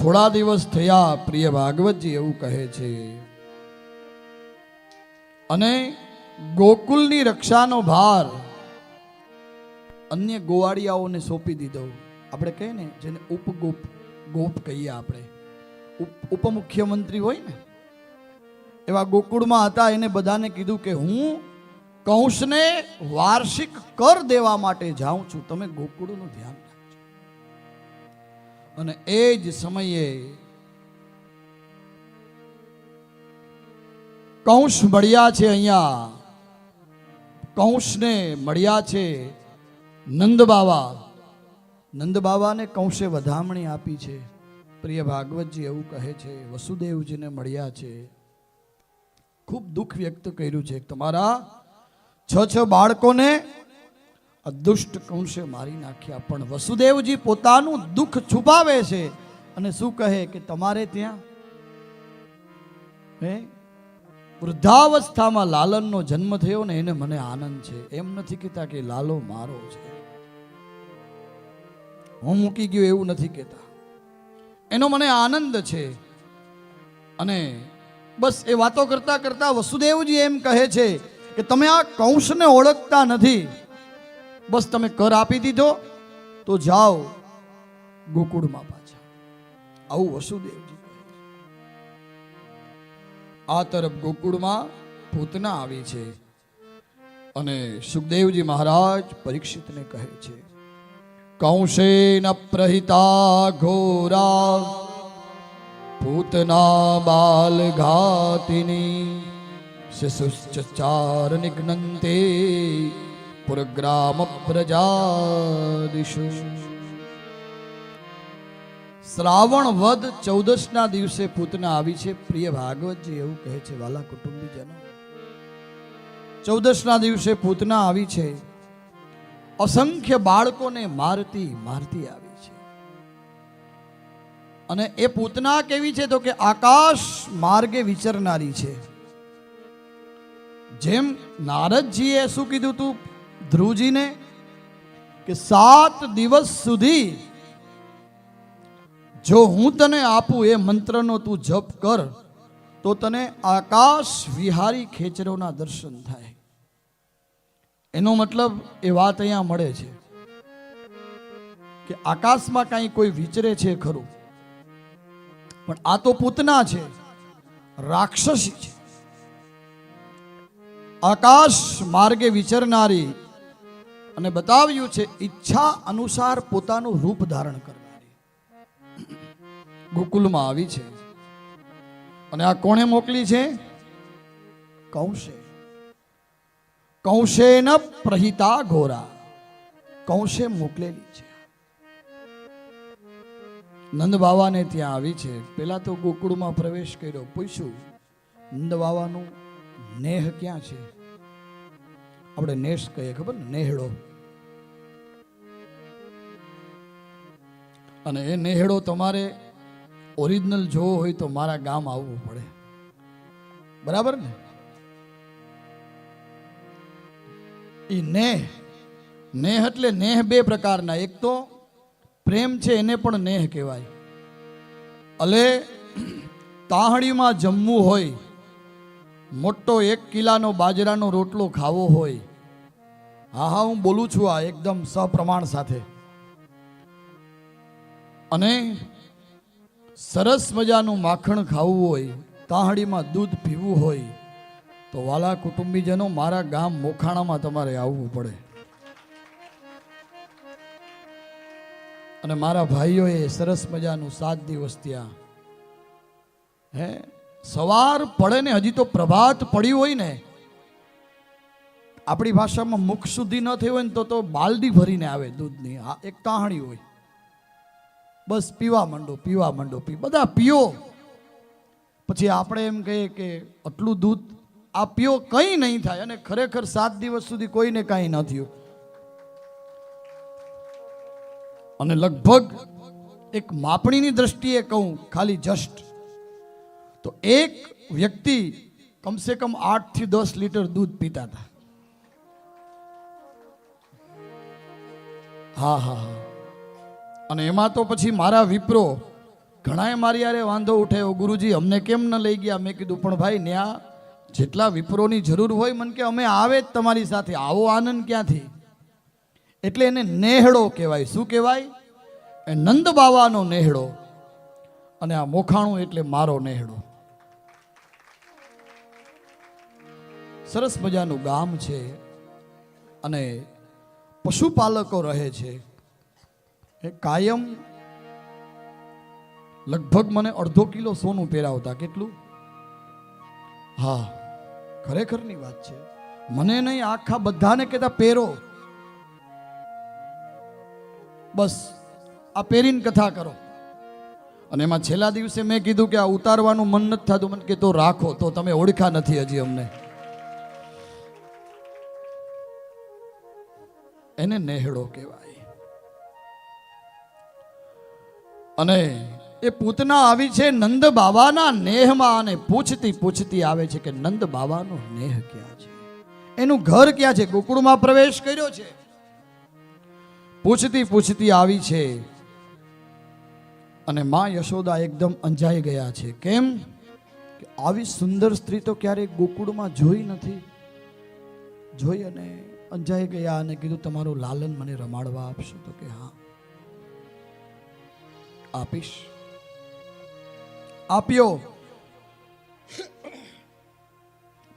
થોડા દિવસ થયા પ્રિય ભાગવતજી એવું કહે છે, અને ગોકુલની રક્ષાનો ભાર અન્ય ગોવાળિયાઓને સોંપી દીધો. આપણે કહીએ ને જેને ઉપગોપ ગોપ કહીએ, આપણે ઉપમુખ્યમંત્રી હોય ને એવા ગોકુળમાં હતા. એને બધાને કીધું કે હું કંસને વાર્ષિક કર દેવા માટે જાઉં છું, તમે ગોકુળનું ધ્યાન રાખજો. અને એ જ સમયે કંસ મળ્યા છે. અહીંયા કંસને મળ્યા છે નંદ બાવા. નંદ બાવાને કંસે વધામણી આપી છે. પ્રિય ભાગવતજી એવું કહે છે, વસુદેવજીને મળ્યા છે, ખૂબ દુઃખ વ્યક્ત કર્યું છે. તમારા 6 બાળકોને દુષ્ટ કંસે મારી નાખ્યા. પણ વસુદેવજી પોતાનું દુઃખ છુપાવે છે અને શું કહે કે તમારે ત્યાં વૃદ્ધાવસ્થામાં લાલનનો જન્મ થયો ને એને મને આનંદ છે. એમ નથી કહેતા કે લાલો મારો છે, હું મૂકી ગયો એવું નથી કહેતા. એનો મને આનંદ છે. અને બસ એ વાતો કરતા કરતા વસુદેવજી એમ કહે છે કે તમે આ કંસને ઓળખતા નથી, બસ તમે કર આપી દીધો તો જાઓ ગોકુળમાં પાછા. આવું વસુદેવજી કહે છે. આ તરફ ગોકુળમાં પૂતના આવી છે અને સુખદેવજી મહારાજ પરીક્ષિતને કહે છે, કંસેન પ્રહિતા ઘોરા પૂતના બાલ ઘાતિની શિશુશ્ચાર નિઘ્નન્તે પુરગ્રામ પ્રજાદિષુ. શ્રાવણ વદ 14ના દિવસે પૂતના આવી છે. પ્રિય ભાગવતજી એવું કહે છે, વાલા કુટુંબીજનો, 14ના દિવસે પૂતના આવી છે. અસંખ્ય બાળકોને મારતી મારતી આવી છે. અને એ પૂતના કેવી છે તો કે આકાશ માર્ગે વિચરનારી છે. જેમ નારદજીએ શું કીધું તું ધ્રુવજીને કે 7 દિવસ સુધી જો હું તને આપું એ મંત્રનો તું જપ કર તો તને આકાશ વિહારી ખેચરોના દર્શન થાય. એનો મતલબ એ વાત અહીંયા મળે છે કે આકાશમાં કાંઈ કોઈ વિચરે છે ખરું, પણ આ તો પૂતના છે, રાક્ષસી છે. આકાશ માર્ગે વિચરનારી, અને બતાવ્યું છે ઈચ્છા અનુસાર પોતાનું રૂપ ધારણ કરનારી ગોકુલમાં આવી છે. અને આ કોણે મોકલી છે? કંસે. કંસેન પ્રહિતા ઘોરા, કંસે મોકલેલી છે. નંદ બાવાને ત્યાં આવી છે. પેલા તો ગોકુળમાં પ્રવેશ કર્યો, પૂછ્યું નંદ બાવાનું નેહ ક્યાં છે? આપણે નેશ કહીએ, ખબર ને, નેહડો. અને એ નેહડો તમારે ઓરિજિનલ જોવો હોય તો મારા ગામ આવવું પડે, બરાબર ને? એ નેહ, નેહ એટલે નેહ 2 પ્રકારના. એક તો પ્રેમ છે, એને પણ નેહ કહેવાય. અલે તાહણીમાં જમવું હોય, મોટો 1 કિલાનો બાજરાનો રોટલો ખાવો હોય, હા હા હું બોલું છું આ એકદમ સપ્રમાણ સાથે, અને સરસ મજાનું માખણ ખાવું હોય, તાહણીમાં દૂધ પીવું હોય, તો વાલા કુટુંબીજનો મારા ગામ મોખાણામાં તમારે આવવું પડે. અને મારા ભાઈઓએ સરસ મજાનું 7 દિવસ ત્યાં સવાર પડે ને, હજી તો પ્રભાત પડ્યું હોય ને, આપણી ભાષામાં મુખ સુધી ન થઈ હોય ને તો બાલડી ભરીને આવે દૂધની. આ એક તાહણી હોય, બસ પીવા માંડો પીવા માંડો, બધા પીઓ. પછી આપણે એમ કહીએ કે આટલું દૂધ આ પીઓ, કંઈ નહીં થાય. અને ખરેખર 7 દિવસ સુધી કોઈને કાંઈ ન થયું. અને લગભગ એક માપણીની દ્રષ્ટિએ કહું, ખાલી જસ્ટ તો એક વ્યક્તિ કમસે કમ 8 થી 10 લીટર દૂધ પીતા હતા. હા હા હા. અને એમાં તો પછી મારા વિપ્રો ઘણાએ મારી યારે વાંધો ઉઠાયો, ગુરુજી અમને કેમ ન લઈ ગયા? મેં કીધું પણ ભાઈ ન્યા જેટલા વિપ્રોની જરૂર હોય મને કે અમે આવે જ તમારી સાથે, આવો આનંદ ક્યાંથી? એટલે એને નેહડો કહેવાય. શું કહેવાય? એ નંદ બાવાનો નેહડો. અને આ મોખાણું એટલે મારો નેહડો. સરસ મજાનું ગામ છે અને પશુપાલકો રહે છે. એ કાયમ લગભગ મને અડધો કિલો સોનું પહેરાવતા. કેટલું? હા, ખરેખરની વાત છે. મને નહીં, આખા બધાને કહેતા પહેરો, બસ આ પહેરીને કથા કરો. અને એમાં છેલ્લા દિવસે મેં કીધું કે આ ઉતારવાનું મન નથી થતું. મને કે તો રાખો, તો તમે ઓળખા નથી હજી અમને. એને નેહડો કહેવાય. અને એ પૂતના આવી છે નંદ બાબાના નેહમાં અને પૂછતી પૂછતી આવે છે કે નંદ બાબાનો નેહ ક્યાં છે, એનું ઘર ક્યાં છે. ગોકુળમાં પ્રવેશ કર્યો છે. પૂછતી પૂછતી આવી છે અને માં યશોદા એકદમ અંજાઈ ગયા છે. કેમ? કે આવી સુંદર સ્ત્રી તો ક્યારેય ગોકુળમાં જોઈ નથી. જોઈ અને અંજાઈ ગયા અને કીધું તમારું લાલન મને રમાડવા આપશો? તો કે હા આપીશ. આપ્યો.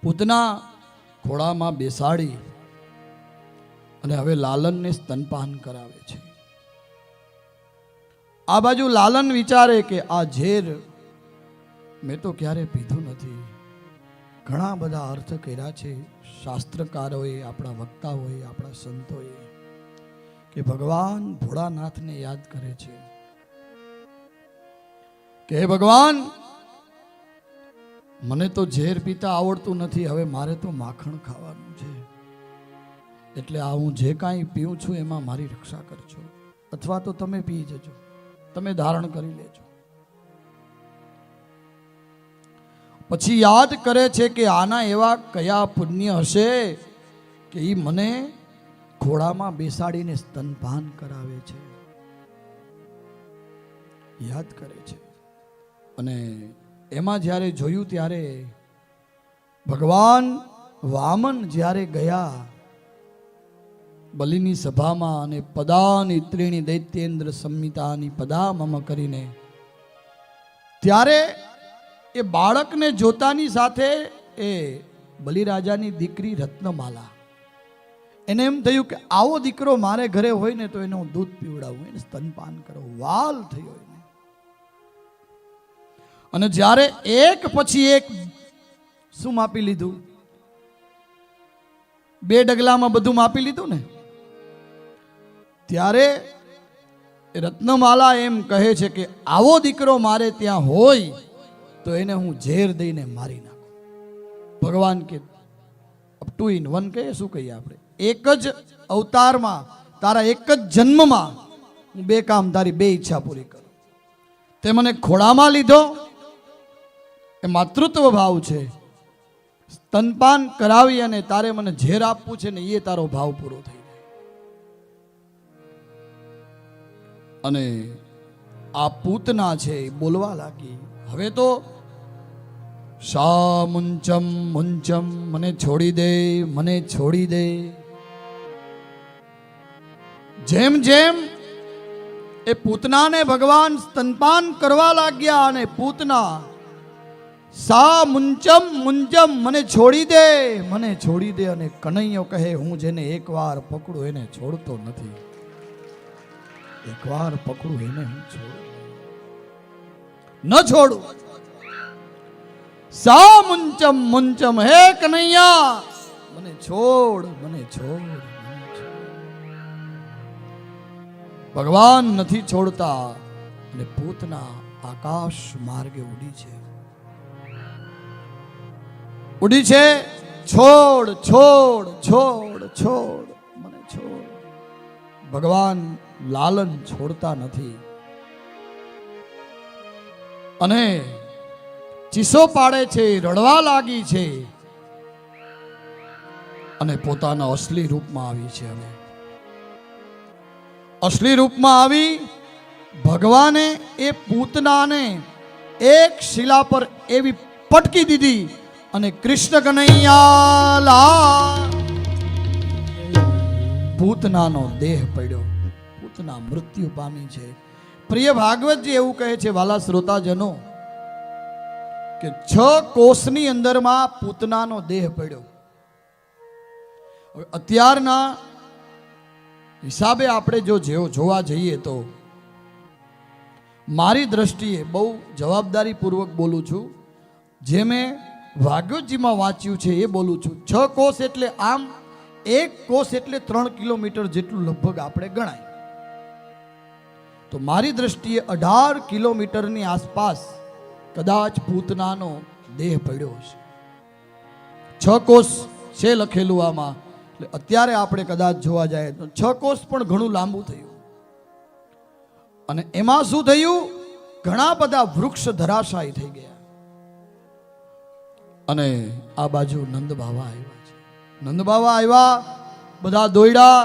પૂતના ખોળામાં બેસાડી અને હવે લાલનને સ્તનપાન કરાવે છે. આ બાજુ લાલન વિચારે કે આ ઝેર મેં તો ક્યારે પીધું નથી. ઘણા બધા અર્થ કર્યા છે શાસ્ત્રકારોએ, આપણા વક્તાઓએ, આપણા સંતોએ, કે ભગવાન ભોળાનાથને યાદ કરે છે કે હે ભગવાન, મને તો ઝેર પીતા આવડતું નથી, હવે મારે તો માખણ ખાવાનું છે, એટલે આ હું જે કાંઈ પીઉં છું એમાં મારી રક્ષા કરજો, અથવા તો તમે પી જજો, તમે ધારણ કરી લેજો. પછી યાદ કરે છે કે આના એવા કયા પુણ્ય હશે કે એ મને ઘોડામાં બેસાડીને સ્તનપાન કરાવે છે. યાદ કરે છે. અને એમાં જ્યારે જોયું ત્યારે ભગવાન વામન જ્યારે ગયા બલિની સભામાં અને પદાની ત્રીણી દૈત્યેન્દ્ર સંહિતાની પદા મમ કરીને, ત્યારે એ બાળકને જોતાની સાથે એ બલિરાજાની દીકરી રત્નમાલા, એને એમ થયું કે આવો દીકરો મારે ઘરે હોય ને તો એને હું દૂધ પીવડાવું, એને સ્તનપાન કરાવું. વાલ થયો એને. અને જ્યારે એક પછી એક શું માપી લીધું, 2 ડગલામાં બધું માપી લીધું ને, ત્યારે રત્નમાલા એમ કહે છે કે આવો દીકરો મારે ત્યાં હોય તો એને હું ઝેર દઈને મારી નાખું. ભગવાન કે 2 in 1 કહીએ, શું કહીએ આપણે, એક જ અવતારમાં, તારા એક જ જન્મમાં હું 2 કામ, તારી 2 ઈચ્છા પૂરી કરું. તે મને ખોળામાં લીધો, એ માતૃત્વ ભાવ છે. સ્તનપાન કરાવી અને તારે મને ઝેર આપવું છે ને, એ તારો ભાવ પૂરો થઈ જાય. અને આ પૂતના છે એ બોલવા લાગી, હવે તો શા મુંચમ મુંચમ, મને છોડી દે, મને છોડી દે. જેમ જેમ એ પૂતનાને ભગવાન સ્તનપાન કરવા લાગ્યા અને પૂતના સા મુંચમ મુંચમ, મને છોડી દે, મને છોડી દે. અને કનૈયો કહે હું જેને એકવાર પકડું એને છોડતો નથી, એકવાર પકડું એને હું છોડું ન છોડું. સા મુંચમ મુંચમ, હે કનૈયા મને છોડ, મને છોડ, મને છોડ. ભગવાન નથી છોડતા અને પૂતના આકાશ માર્ગે ઉડી છે, ઉડી છે. છોડ છોડ છોડ છોડ, મને છોડ. ભગવાન લાલન છોડતા નથી અને ચીસો પાડે છે, રડવા લાગી છે અને પોતાના અસલી રૂપમાં આવી છે. હવે અસલી રૂપમાં આવી ભગવાને એ પૂતનાને એક શિલા પર એવી પટકી દીધી અને કૃષ્ણ કનૈયા લાલ, પૂતનાનો દેહ પડ્યો. પૂતના મૃત્યુ પામી છે. પ્રિય ભાગવતજી એવું કહે છે, વાલા શ્રોતાજનો, કે 6 કોષની અંદરમાં પૂતનાનો દેહ પડ્યો. અત્યારના હિસાબે આપણે જો જોવા જઈએ તો મારી દ્રષ્ટિએ બહુ જવાબદારીપૂર્વક બોલું છું, જે મેં ભાગવતજીમાં વાંચ્યું છે એ બોલું છું. 6 કોષ એટલે આમ 1 કોષ એટલે 3 કિલોમીટર જેટલું લગભગ આપણે ગણાય. તો મારી દ્રષ્ટિએ 18 કિલોમીટરની આસપાસ કદાચ પૂતનાનો દેહ પડ્યો હશે. 6 કોષ છે લખેલું આમાં. એટલે અત્યારે આપણે કદાચ જોવા જાય તો 6 કોષ પણ ઘણું લાંબુ થયું. અને એમાં શું થયું? ઘણા બધા વૃક્ષ ધરાશાયી થઈ ગયા. અને આ બાજુ નંદ બાવા આવ્યા છે. નંદ બાવા આવ્યા, બધા દોડ્યા,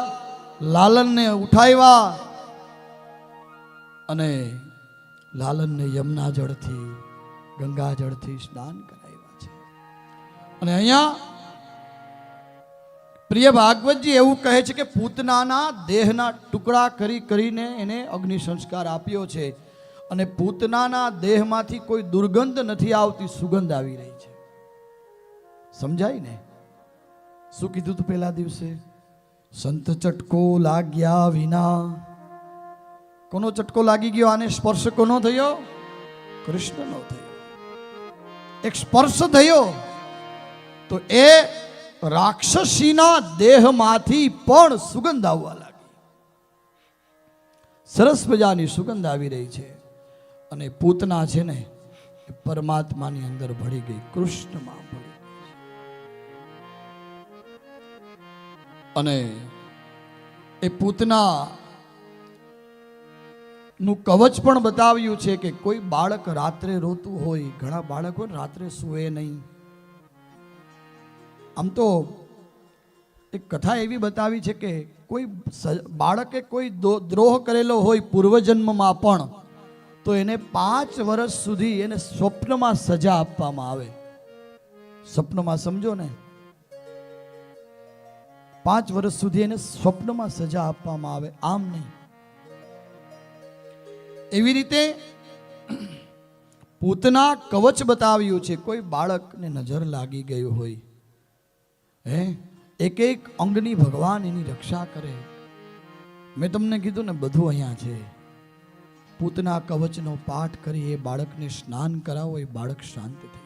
લાલનને ઉઠાવ્યા અને લાલનને યમુના જળથી, ગંગા જળથી સ્નાન કરાવ્યા છે. અને અહીંયા પ્રિય ભાગવતજી એવું કહે છે કે પૂતનાના દેહના ટુકડા કરીને એને અગ્નિ સંસ્કાર આપ્યો છે. અને પૂતનાના દેહમાંથી કોઈ દુર્ગંધ નથી આવતી, સુગંધ આવી રહી છે. સમજાય ને? શું કીધું તું પહેલા દિવસે? સંત ચટકો લાગ્યા વિના. કોનો ચટકો લાગી ગયો? આને સ્પર્શ કોનો થયો? કૃષ્ણનો થયો. એક સ્પર્શ થયો તો એ રાક્ષસીના દેહમાંથી પણ સુગંધ આવવા લાગી. સરસ મજાની સુગંધ આવી રહી છે. અને પૂતના છે ને એ પરમાત્માની અંદર ભળી ગઈ, કૃષ્ણમાં ભળી ગઈ. અને એ પૂતના નું કવચ પણ બતાવ્યું છે કે કોઈ બાળક રાત્રે રોતું હોય, ઘણા બાળકો રાત્રે સૂવે નહીં. આમ તો એક કથા એવી બતાવી છે કે કોઈ બાળકે કોઈ દ્રોહ કરેલો હોય પૂર્વજન્મમાં પણ, તો એને 5 વર્ષ સુધી એને સ્વપ્નમાં સજા આપવામાં આવે. સ્વપ્નમાં, સમજો ને, 5 વર્ષ સુધી એને સ્વપ્નમાં સજા આપવામાં આવે, આમ નહીં. એવી રીતે પૂતના કવચ બતાવ્યું છે. કોઈ બાળકને નજર લાગી ગયું હોય, એક એક અંગની ભગવાન એની રક્ષા કરે. મેં તમને કીધું ને, બધું અહીંયા છે. પૂતના કવચનો પાઠ કરી એ બાળકને સ્નાન કરાવો, એ બાળક શાંત થઈ.